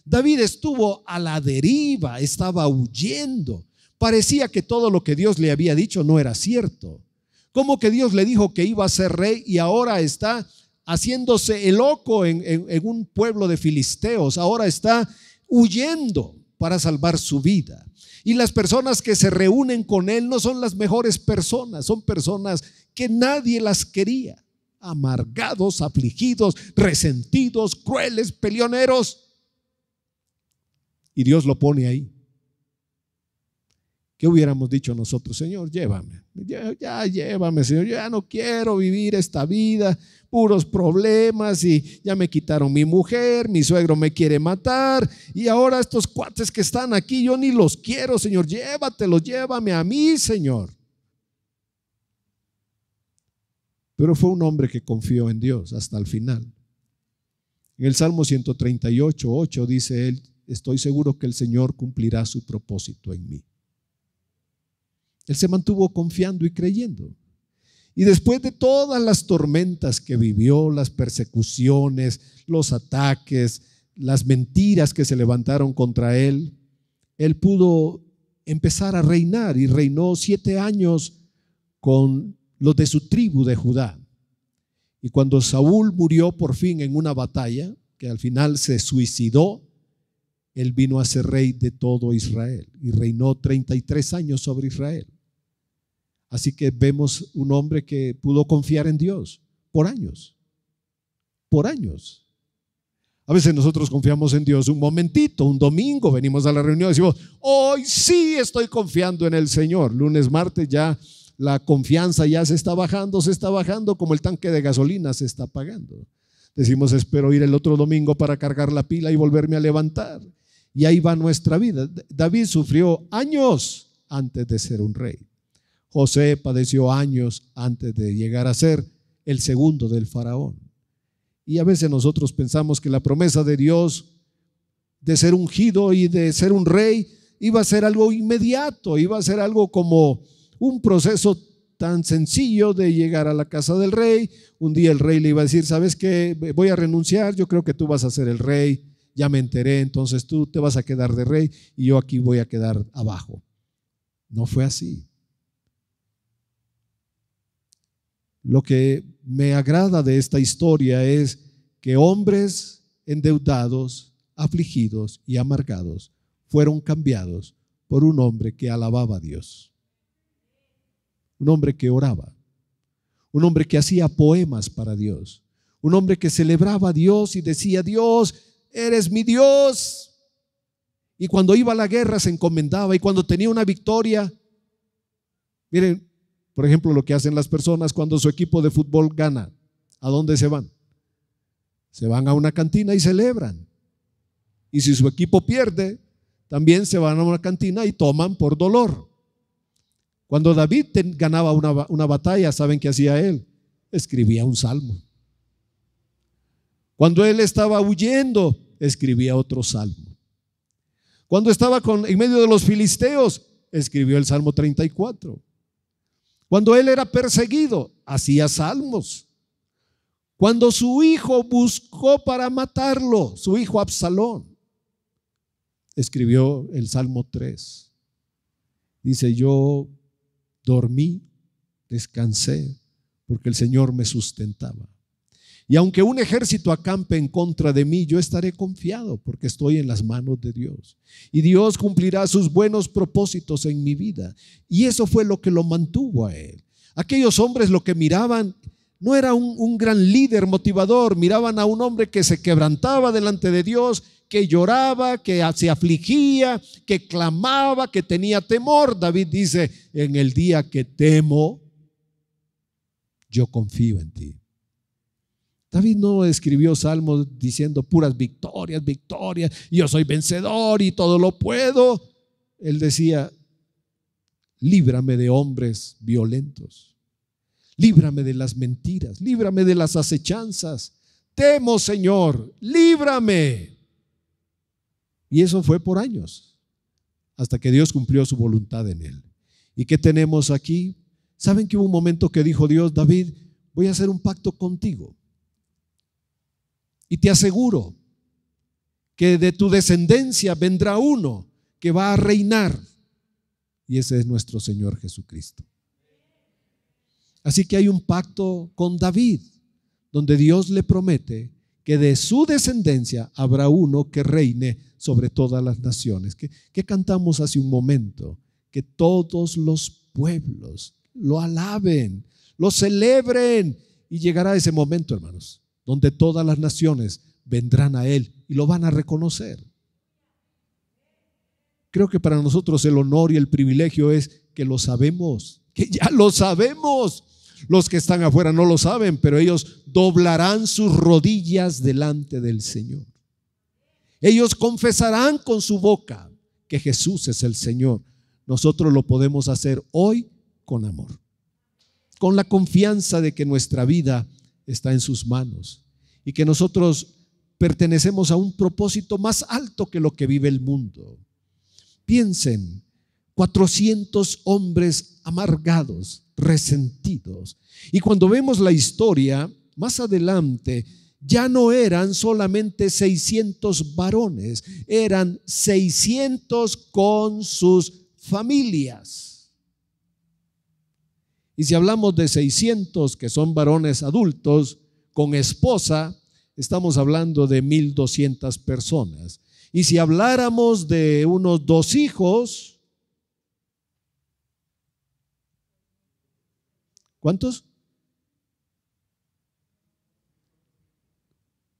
David estuvo a la deriva, estaba huyendo. Parecía que todo lo que Dios le había dicho no era cierto. Como que Dios le dijo que iba a ser rey y ahora está haciéndose el loco en un pueblo de filisteos. Ahora está huyendo para salvar su vida. Y las personas que se reúnen con él no son las mejores personas, son personas que nadie las quería. Amargados, afligidos, resentidos, crueles, peleoneros. Y Dios lo pone ahí. ¿Qué hubiéramos dicho nosotros? Señor, llévame, ya llévame, Señor, yo ya no quiero vivir esta vida, puros problemas, y ya me quitaron mi mujer, mi suegro me quiere matar, y ahora estos cuates que están aquí, yo ni los quiero, Señor, llévatelos, llévame a mí, Señor. Pero fue un hombre que confió en Dios hasta el final. En el Salmo 138:8 dice él: estoy seguro que el Señor cumplirá su propósito en mí. Él se mantuvo confiando y creyendo. Y después de todas las tormentas que vivió, las persecuciones, los ataques, las mentiras que se levantaron contra él, él pudo empezar a reinar y reinó 7 años con los de su tribu de Judá. Y cuando Saúl murió por fin en una batalla, que al final se suicidó, él vino a ser rey de todo Israel y reinó 33 años sobre Israel. Así que vemos un hombre que pudo confiar en Dios por años. Por años. A veces nosotros confiamos en Dios un momentito, un domingo venimos a la reunión y decimos: hoy sí estoy confiando en el Señor. Lunes, martes ya la confianza ya se está bajando como el tanque de gasolina se está apagando. Decimos: espero ir el otro domingo para cargar la pila y volverme a levantar. Y ahí va nuestra vida. David sufrió años antes de ser un rey. José padeció años antes de llegar a ser el segundo del faraón. Y a veces nosotros pensamos que la promesa de Dios de ser ungido y de ser un rey iba a ser algo inmediato, iba a ser algo como un proceso tan sencillo de llegar a la casa del rey. Un día el rey le iba a decir, ¿sabes qué? Voy a renunciar, yo creo que tú vas a ser el rey, ya me enteré, entonces tú te vas a quedar de rey y yo aquí voy a quedar abajo. No fue así. Lo que me agrada de esta historia es que hombres endeudados, afligidos y amargados fueron cambiados por un hombre que alababa a Dios, un hombre que oraba, un hombre que hacía poemas para Dios, un hombre que celebraba a Dios y decía, Dios, eres mi Dios. Y cuando iba a la guerra se encomendaba, y cuando tenía una victoria, miren, por ejemplo, lo que hacen las personas cuando su equipo de fútbol gana, ¿a dónde se van? Se van a una cantina y celebran. Y si su equipo pierde, también se van a una cantina y toman por dolor. Cuando David ganaba una batalla, ¿saben qué hacía él? Escribía un salmo. Cuando él estaba huyendo, escribía otro salmo. Cuando estaba en medio de los filisteos, escribió el Salmo 34. Cuando él era perseguido, hacía salmos. Cuando su hijo buscó para matarlo, su hijo Absalón, escribió el Salmo 3. Dice, yo dormí, descansé, porque el Señor me sustentaba. Y aunque un ejército acampe en contra de mí, yo estaré confiado porque estoy en las manos de Dios. Y Dios cumplirá sus buenos propósitos en mi vida. Y eso fue lo que lo mantuvo a él. Aquellos hombres lo que miraban no era un gran líder motivador, miraban a un hombre que se quebrantaba delante de Dios, que lloraba, que se afligía, que clamaba, que tenía temor. David dice, en el día que temo, yo confío en ti. David no escribió salmos diciendo puras victorias, victorias, yo soy vencedor y todo lo puedo. Él decía, líbrame de hombres violentos, líbrame de las mentiras, líbrame de las acechanzas. Temo, Señor, líbrame. Y eso fue por años, hasta que Dios cumplió su voluntad en él. ¿Y qué tenemos aquí? ¿Saben que hubo un momento que dijo Dios, David, voy a hacer un pacto contigo? Y te aseguro que de tu descendencia vendrá uno que va a reinar. Y ese es nuestro Señor Jesucristo. Así que hay un pacto con David, donde Dios le promete que de su descendencia habrá uno que reine sobre todas las naciones. Que cantamos hace un momento, que todos los pueblos lo alaben, lo celebren. Y llegará ese momento, hermanos, donde todas las naciones vendrán a él y lo van a reconocer. Creo que para nosotros el honor y el privilegio es que lo sabemos, que ya lo sabemos. Los que están afuera no lo saben, pero ellos doblarán sus rodillas delante del Señor. Ellos confesarán con su boca que Jesús es el Señor. Nosotros lo podemos hacer hoy con amor, con la confianza de que nuestra vida está en sus manos y que nosotros pertenecemos a un propósito más alto que lo que vive el mundo. Piensen, 400 hombres amargados, resentidos. Y cuando vemos la historia, más adelante, ya no eran solamente 600 varones, eran 600 con sus familias. Y si hablamos de 600 que son varones adultos con esposa, estamos hablando de 1,200 personas. Y si habláramos de unos 2 hijos, ¿cuántos?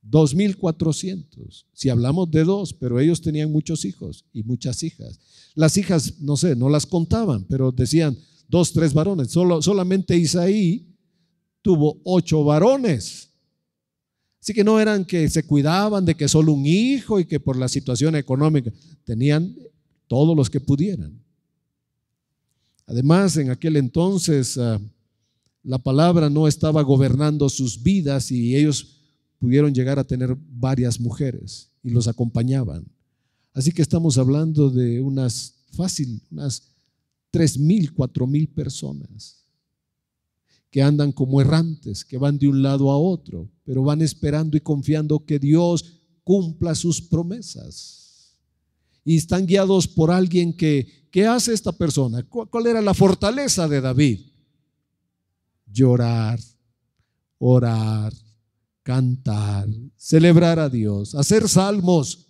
2,400. Si hablamos de 2, pero ellos tenían muchos hijos y muchas hijas. Las hijas, no sé, no las contaban, pero decían 2, 3 varones. Solamente Isaí tuvo 8 varones. Así que no eran que se cuidaban de que solo un hijo y que por la situación económica, tenían todos los que pudieran. Además, en aquel entonces la palabra no estaba gobernando sus vidas y ellos pudieron llegar a tener varias mujeres y los acompañaban. Así que estamos hablando de unas 3,000, 4,000 personas. que andan como errantes, que van de un lado a otro, pero van esperando y confiando que Dios cumpla sus promesas. Y están guiados por alguien ¿qué hace esta persona? ¿Cuál era la fortaleza de David? Llorar, orar, cantar, celebrar a Dios, hacer salmos.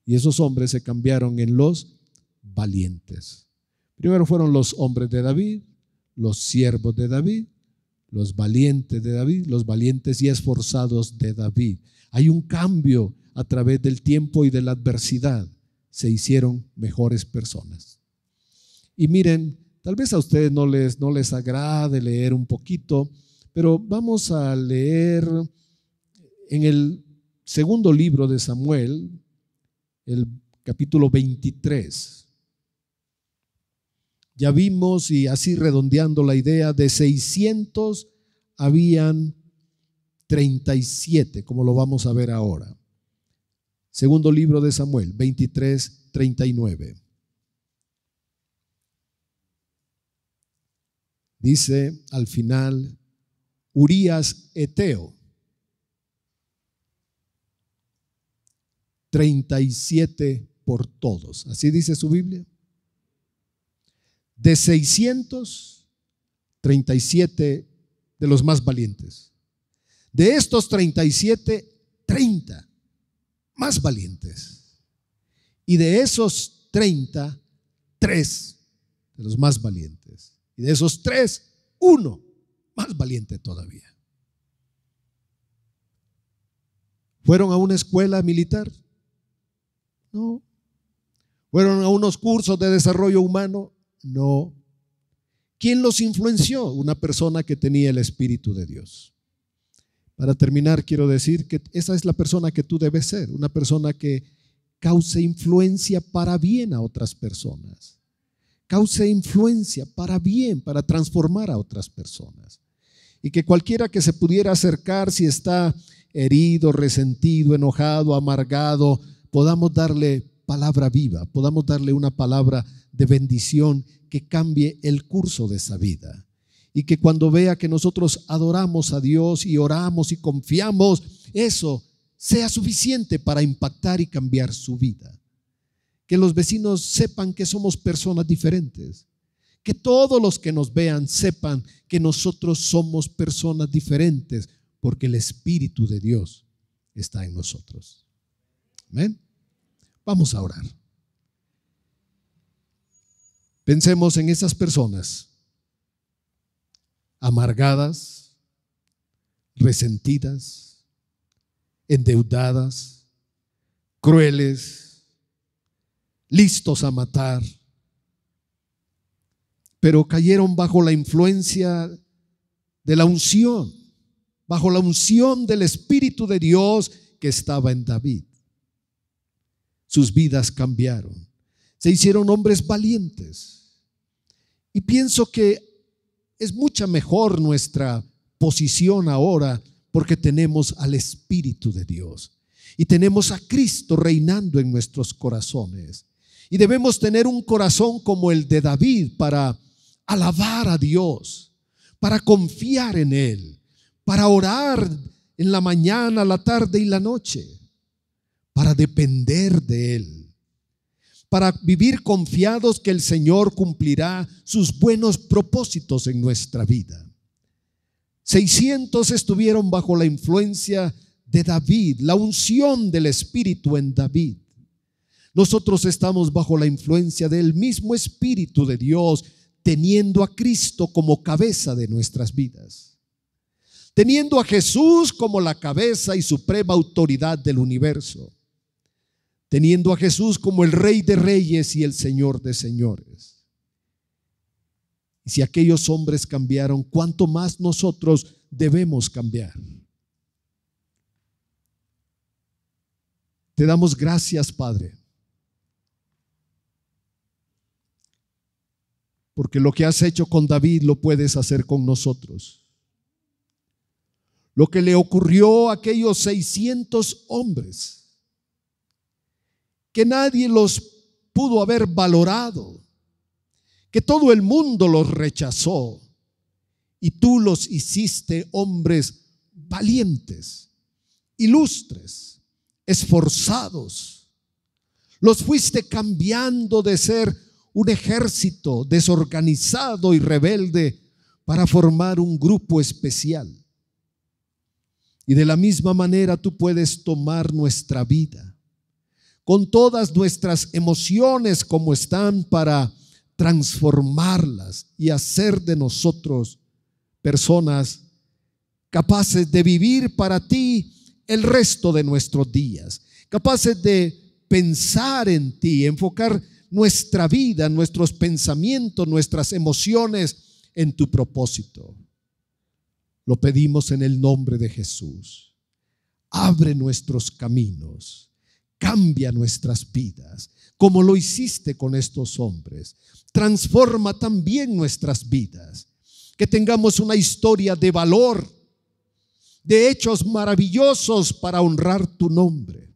Y esos hombres se cambiaron en los valientes. Primero fueron los hombres de David, los siervos de David, los valientes de David, los valientes y esforzados de David. Hay un cambio a través del tiempo y de la adversidad. Se hicieron mejores personas. Y miren, tal vez a ustedes no les agrade leer un poquito, pero vamos a leer en el segundo libro de Samuel, el capítulo 23. Ya vimos, y así redondeando la idea, de 600 habían 37, como lo vamos a ver ahora. Segundo libro de Samuel, 23, 39. Dice al final, Urías Eteo, 37 por todos. Así dice su Biblia. De 600, 37 de los más valientes. De estos 37, 30 más valientes. Y de esos 30, 3 de los más valientes. Y de esos 3, 1 más valiente todavía. ¿Fueron a una escuela militar? No. ¿Fueron a unos cursos de desarrollo humano? No. ¿Quién los influenció? Una persona que tenía el Espíritu de Dios. Para terminar, quiero decir que esa es la persona que tú debes ser, una persona que cause influencia para bien a otras personas. Cause influencia para bien, para transformar a otras personas. Y que cualquiera que se pudiera acercar, si está herido, resentido, enojado, amargado, podamos darle palabra viva, podamos darle una palabra de bendición que cambie el curso de esa vida. Y que cuando vea que nosotros adoramos a Dios y oramos y confiamos, eso sea suficiente para impactar y cambiar su vida. Que los vecinos sepan que somos personas diferentes. Que todos los que nos vean sepan que nosotros somos personas diferentes porque el Espíritu de Dios está en nosotros. Amén. Vamos a orar. Pensemos en esas personas amargadas, resentidas, endeudadas, crueles, listos a matar, pero cayeron bajo la influencia de la unción, bajo la unción del Espíritu de Dios que estaba en David. Sus vidas cambiaron, se hicieron hombres valientes. Y pienso que es mucha mejor nuestra posición ahora porque tenemos al Espíritu de Dios y tenemos a Cristo reinando en nuestros corazones. Y debemos tener un corazón como el de David para alabar a Dios, para confiar en Él, para orar en la mañana, la tarde y la noche, para depender de Él, para vivir confiados que el Señor cumplirá sus buenos propósitos en nuestra vida. 600 estuvieron bajo la influencia de David, la unción del Espíritu en David. Nosotros estamos bajo la influencia del mismo Espíritu de Dios, teniendo a Cristo como cabeza de nuestras vidas, teniendo a Jesús como la cabeza y suprema autoridad del universo, teniendo a Jesús como el Rey de Reyes y el Señor de Señores. Y si aquellos hombres cambiaron, ¿cuánto más nosotros debemos cambiar? Te damos gracias, Padre, porque lo que has hecho con David lo puedes hacer con nosotros. Lo que le ocurrió a aquellos 600 hombres, que nadie los pudo haber valorado, que todo el mundo los rechazó y tú los hiciste hombres valientes, ilustres, esforzados. Los fuiste cambiando de ser un ejército desorganizado y rebelde para formar un grupo especial. Y de la misma manera tú puedes tomar nuestra vida con todas nuestras emociones como están, para transformarlas y hacer de nosotros personas capaces de vivir para ti el resto de nuestros días, capaces de pensar en ti, enfocar nuestra vida, nuestros pensamientos, nuestras emociones en tu propósito. Lo pedimos en el nombre de Jesús. Abre nuestros caminos, cambia nuestras vidas, como lo hiciste con estos hombres. Transforma también nuestras vidas, que tengamos una historia de valor, de hechos maravillosos para honrar tu nombre.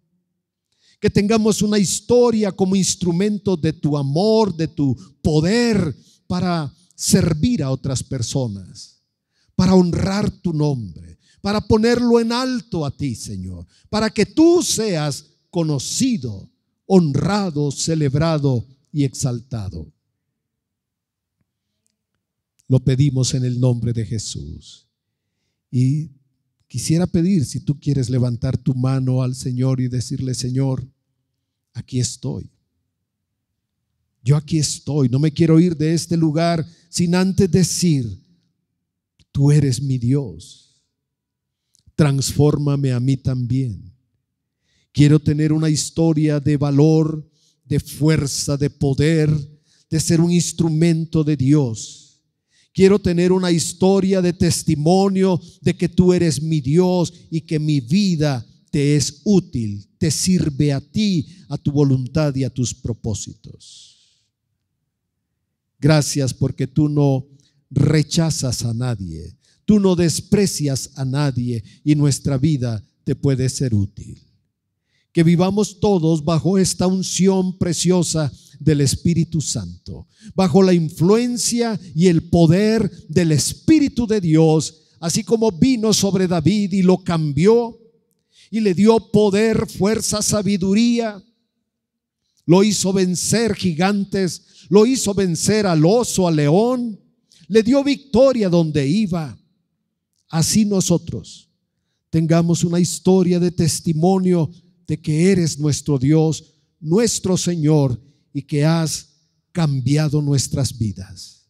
Que tengamos una historia como instrumento de tu amor, de tu poder, para servir a otras personas, para honrar tu nombre, para ponerlo en alto a ti, Señor, para que tú seas conocido, honrado, celebrado y exaltado. Lo pedimos en el nombre de Jesús. Y quisiera pedir, si tú quieres levantar tu mano al Señor y decirle: Señor, aquí estoy. Yo aquí estoy. No me quiero ir de este lugar sin antes decir: tú eres mi Dios. Transfórmame a mí también. Quiero tener una historia de valor, de fuerza, de poder, de ser un instrumento de Dios. Quiero tener una historia de testimonio de que tú eres mi Dios y que mi vida te es útil, te sirve a ti, a tu voluntad y a tus propósitos. Gracias porque tú no rechazas a nadie, tú no desprecias a nadie y nuestra vida te puede ser útil. Que vivamos todos bajo esta unción preciosa del Espíritu Santo, bajo la influencia y el poder del Espíritu de Dios, así como vino sobre David y lo cambió y le dio poder, fuerza, sabiduría. Lo hizo vencer gigantes, lo hizo vencer al oso, al león, le dio victoria donde iba. Así nosotros tengamos una historia de testimonio de que eres nuestro Dios, nuestro Señor, y que has cambiado nuestras vidas.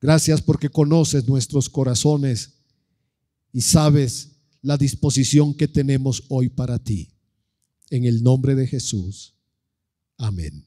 Gracias porque conoces nuestros corazones y sabes la disposición que tenemos hoy para ti. En el nombre de Jesús. Amén.